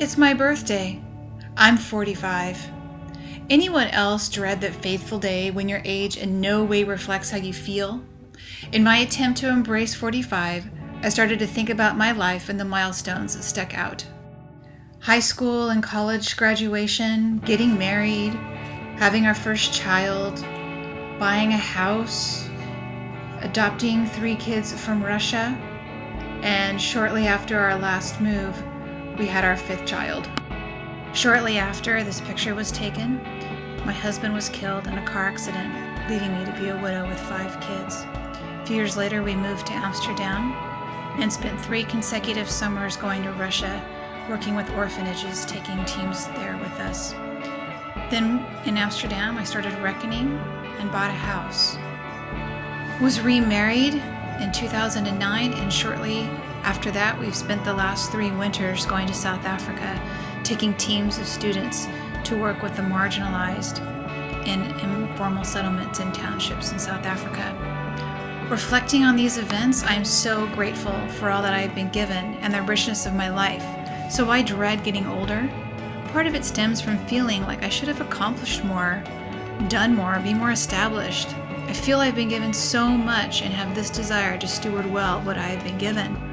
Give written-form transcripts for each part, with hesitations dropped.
It's my birthday. I'm 45. Anyone else dread that fateful day when your age in no way reflects how you feel? In my attempt to embrace 45, I started to think about my life and the milestones that stuck out. High school and college graduation, getting married, having our first child, buying a house, adopting 3 kids from Russia, and shortly after our last move, we had our 5th child. Shortly after this picture was taken, my husband was killed in a car accident, leaving me to be a widow with 5 kids. A few years later, we moved to Amsterdam and spent 3 consecutive summers going to Russia, working with orphanages, taking teams there with us. Then in Amsterdam, I started reckoning and bought a house. Was remarried in 2009, and shortly after that, we've spent the last 3 winters going to South Africa, taking teams of students to work with the marginalized in informal settlements and townships in South Africa. Reflecting on these events, I am so grateful for all that I have been given and the richness of my life. So I dread getting older. Part of it stems from feeling like I should have accomplished more, done more, be more established. I feel I've been given so much and have this desire to steward well what I have been given.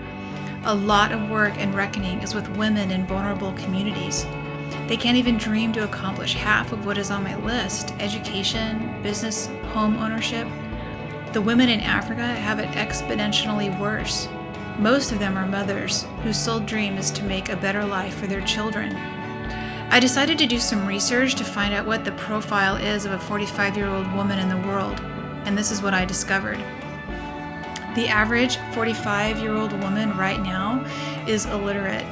A lot of work and reckoning is with women in vulnerable communities. They can't even dream to accomplish half of what is on my list: education, business, home ownership. The women in Africa have it exponentially worse. Most of them are mothers whose sole dream is to make a better life for their children. I decided to do some research to find out what the profile is of a 45-year-old woman in the world, and this is what I discovered. The average 45-year-old woman right now is illiterate,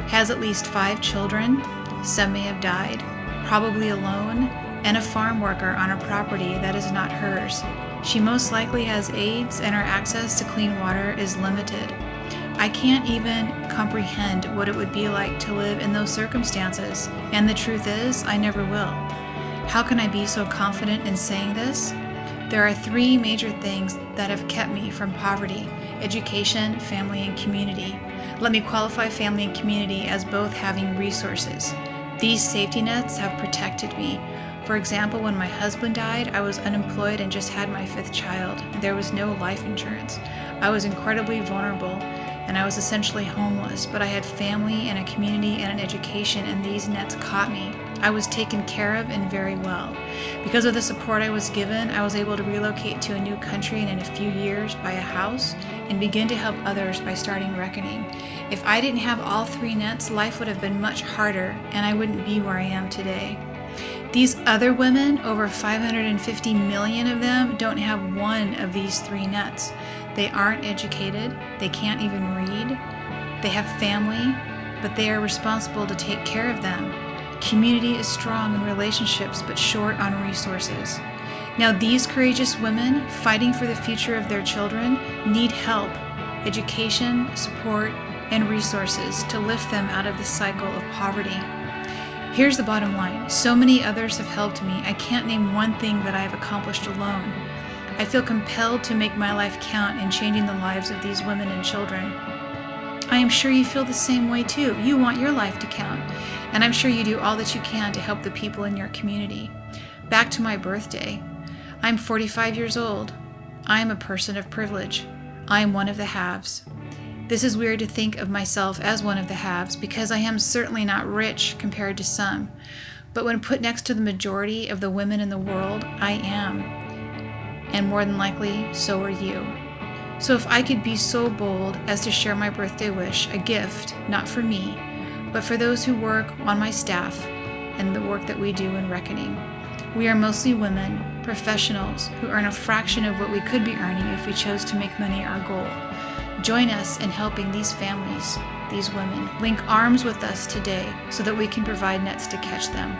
has at least 5 children, some may have died, probably alone, and a farm worker on a property that is not hers. She most likely has AIDS, and her access to clean water is limited. I can't even comprehend what it would be like to live in those circumstances, and the truth is, I never will. How can I be so confident in saying this? There are 3 major things that have kept me from poverty: education, family, and community. Let me qualify family and community as both having resources. These safety nets have protected me. For example, when my husband died, I was unemployed and just had my 5th child. There was no life insurance. I was incredibly vulnerable, and I was essentially homeless, but I had family and a community and an education, and these nets caught me. I was taken care of and very well. Because of the support I was given, I was able to relocate to a new country and in a few years buy a house and begin to help others by starting reckoning. If I didn't have all 3 nets, life would have been much harder and I wouldn't be where I am today. These other women, over 550 million of them, don't have one of these 3 nets. They aren't educated, they can't even read, they have family, but they are responsible to take care of them. Community is strong in relationships but short on resources. Now these courageous women fighting for the future of their children need help, education, support, and resources to lift them out of the cycle of poverty. Here's the bottom line. So many others have helped me, I can't name one thing that I have accomplished alone. I feel compelled to make my life count in changing the lives of these women and children. I am sure you feel the same way too. You want your life to count, and I'm sure you do all that you can to help the people in your community. Back to my birthday. I'm 45 years old. I am a person of privilege. I am one of the haves. This is weird to think of myself as one of the haves because I am certainly not rich compared to some, but when put next to the majority of the women in the world, I am. And more than likely, so are you. So if I could be so bold as to share my birthday wish, a gift, not for me, but for those who work on my staff and the work that we do in reckoning. We are mostly women, professionals, who earn a fraction of what we could be earning if we chose to make money our goal. Join us in helping these families, these women. Link arms with us today so that we can provide nets to catch them.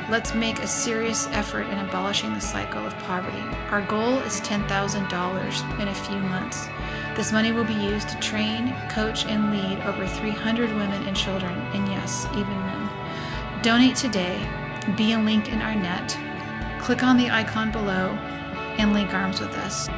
Let's make a serious effort in abolishing the cycle of poverty. Our goal is $10,000 in a few months. This money will be used to train, coach, and lead over 300 women and children, and yes, even men. Donate today, be a link in our net, click on the icon below, and link arms with us.